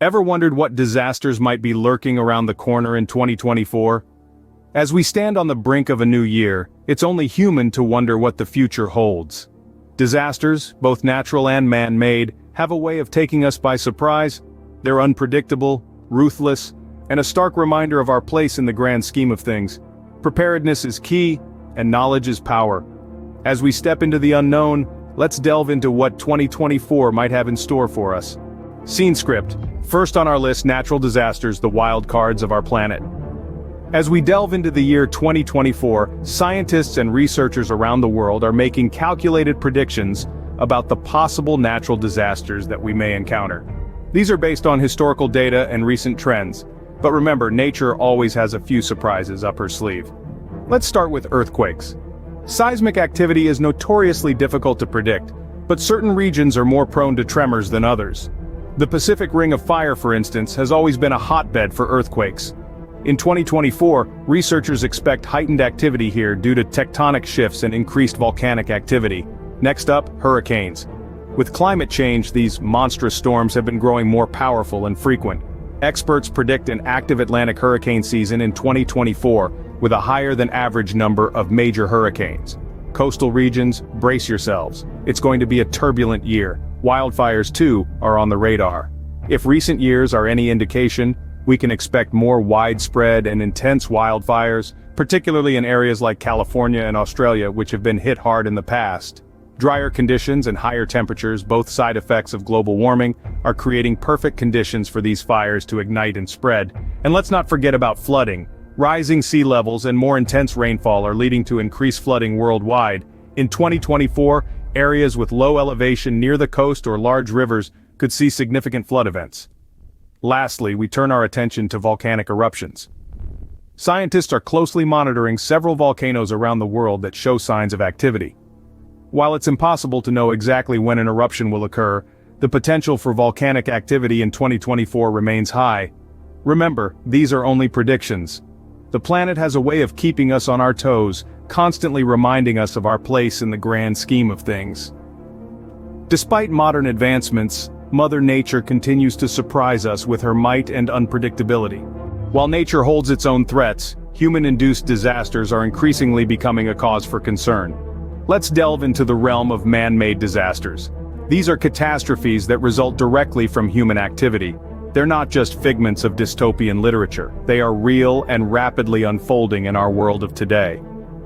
Ever wondered what disasters might be lurking around the corner in 2024? As we stand on the brink of a new year, it's only human to wonder what the future holds. Disasters, both natural and man-made, have a way of taking us by surprise. They're unpredictable, ruthless, and a stark reminder of our place in the grand scheme of things. Preparedness is key, and knowledge is power. As we step into the unknown, let's delve into what 2024 might have in store for us. Scene script. First on our list, natural disasters, the wild cards of our planet. As we delve into the year 2024, scientists and researchers around the world are making calculated predictions about the possible natural disasters that we may encounter. These are based on historical data and recent trends, but remember, nature always has a few surprises up her sleeve. Let's start with earthquakes. Seismic activity is notoriously difficult to predict, but certain regions are more prone to tremors than others. The Pacific Ring of Fire, for instance, has always been a hotbed for earthquakes. In 2024, researchers expect heightened activity here due to tectonic shifts and increased volcanic activity. Next up, hurricanes. With climate change, these monstrous storms have been growing more powerful and frequent. Experts predict an active Atlantic hurricane season in 2024, with a higher-than-average number of major hurricanes. Coastal regions, brace yourselves. It's going to be a turbulent year. Wildfires, too, are on the radar. If recent years are any indication, we can expect more widespread and intense wildfires, particularly in areas like California and Australia, which have been hit hard in the past. Drier conditions and higher temperatures, both side effects of global warming, are creating perfect conditions for these fires to ignite and spread. And let's not forget about flooding. Rising sea levels and more intense rainfall are leading to increased flooding worldwide. In 2024, areas with low elevation near the coast or large rivers could see significant flood events. Lastly, we turn our attention to volcanic eruptions. Scientists are closely monitoring several volcanoes around the world that show signs of activity. While it's impossible to know exactly when an eruption will occur, the potential for volcanic activity in 2024 remains high. Remember, these are only predictions. The planet has a way of keeping us on our toes, constantly reminding us of our place in the grand scheme of things. Despite modern advancements, Mother Nature continues to surprise us with her might and unpredictability. While nature holds its own threats, human-induced disasters are increasingly becoming a cause for concern. Let's delve into the realm of man-made disasters. These are catastrophes that result directly from human activity. They're not just figments of dystopian literature. They are real and rapidly unfolding in our world of today.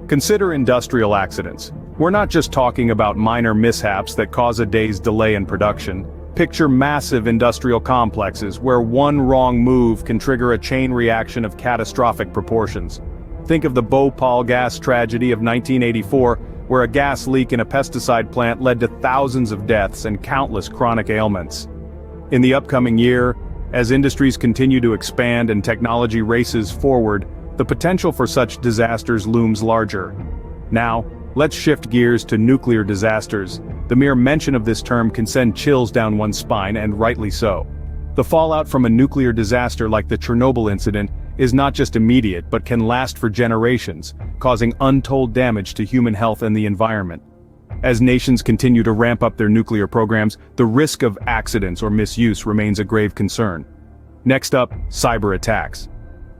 Consider industrial accidents. We're not just talking about minor mishaps that cause a day's delay in production. Picture massive industrial complexes where one wrong move can trigger a chain reaction of catastrophic proportions. Think of the Bhopal gas tragedy of 1984, where a gas leak in a pesticide plant led to thousands of deaths and countless chronic ailments. In the upcoming year, as industries continue to expand and technology races forward, the potential for such disasters looms larger. Now, let's shift gears to nuclear disasters. The mere mention of this term can send chills down one's spine, and rightly so. The fallout from a nuclear disaster like the Chernobyl incident is not just immediate but can last for generations, causing untold damage to human health and the environment. As nations continue to ramp up their nuclear programs, the risk of accidents or misuse remains a grave concern. Next up, cyber attacks.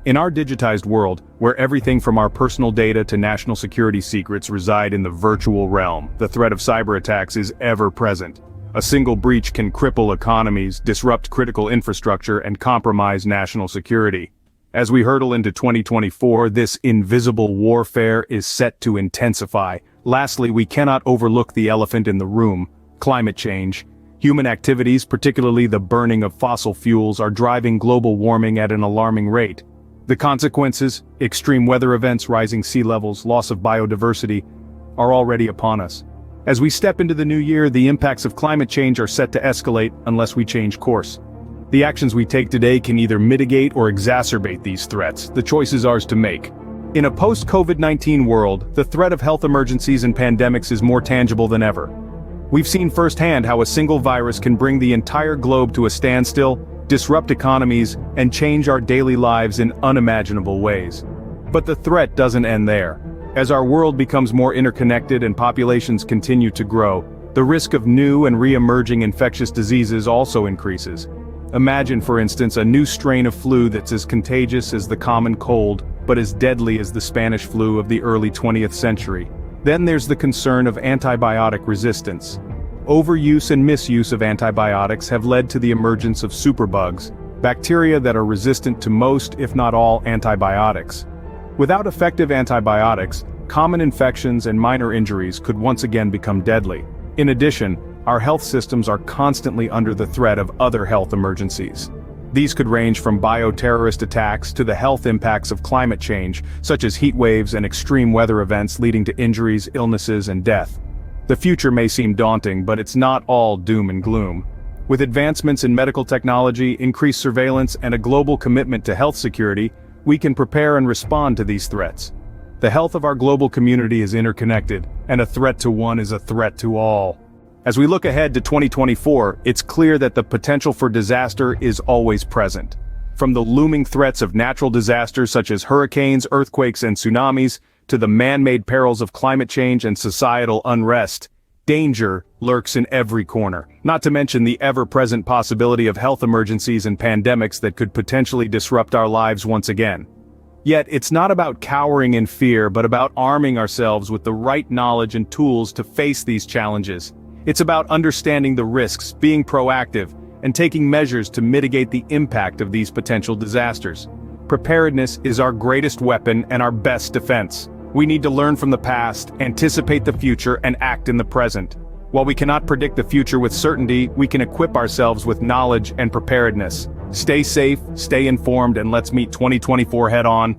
In our digitized world, where everything from our personal data to national security secrets reside in the virtual realm, the threat of cyber attacks is ever present. A single breach can cripple economies, disrupt critical infrastructure, and compromise national security. As we hurtle into 2024, this invisible warfare is set to intensify. Lastly, we cannot overlook the elephant in the room: climate change. Human activities, particularly the burning of fossil fuels, are driving global warming at an alarming rate. The consequences, extreme weather events, rising sea levels, loss of biodiversity, are already upon us. As we step into the new year, the impacts of climate change are set to escalate unless we change course. The actions we take today can either mitigate or exacerbate these threats. The choice is ours to make. In a post-COVID-19 world, the threat of health emergencies and pandemics is more tangible than ever. We've seen firsthand how a single virus can bring the entire globe to a standstill, disrupt economies, and change our daily lives in unimaginable ways. But the threat doesn't end there. As our world becomes more interconnected and populations continue to grow, the risk of new and re-emerging infectious diseases also increases. Imagine, for instance, a new strain of flu that's as contagious as the common cold, but as deadly as the Spanish flu of the early 20th century. Then there's the concern of antibiotic resistance. Overuse and misuse of antibiotics have led to the emergence of superbugs, bacteria that are resistant to most, if not all, antibiotics. Without effective antibiotics, common infections and minor injuries could once again become deadly. In addition, our health systems are constantly under the threat of other health emergencies. These could range from bioterrorist attacks to the health impacts of climate change, such as heat waves and extreme weather events leading to injuries, illnesses, and death. The future may seem daunting, but it's not all doom and gloom. With advancements in medical technology, increased surveillance, and a global commitment to health security, we can prepare and respond to these threats. The health of our global community is interconnected, and a threat to one is a threat to all. As we look ahead to 2024, it's clear that the potential for disaster is always present. From the looming threats of natural disasters such as hurricanes, earthquakes, and tsunamis, to the man-made perils of climate change and societal unrest, danger lurks in every corner, not to mention the ever-present possibility of health emergencies and pandemics that could potentially disrupt our lives once again. Yet it's not about cowering in fear, but about arming ourselves with the right knowledge and tools to face these challenges. It's about understanding the risks, being proactive, and taking measures to mitigate the impact of these potential disasters. Preparedness is our greatest weapon and our best defense. We need to learn from the past, anticipate the future, and act in the present. While we cannot predict the future with certainty, we can equip ourselves with knowledge and preparedness. Stay safe, stay informed, and let's meet 2024 head-on.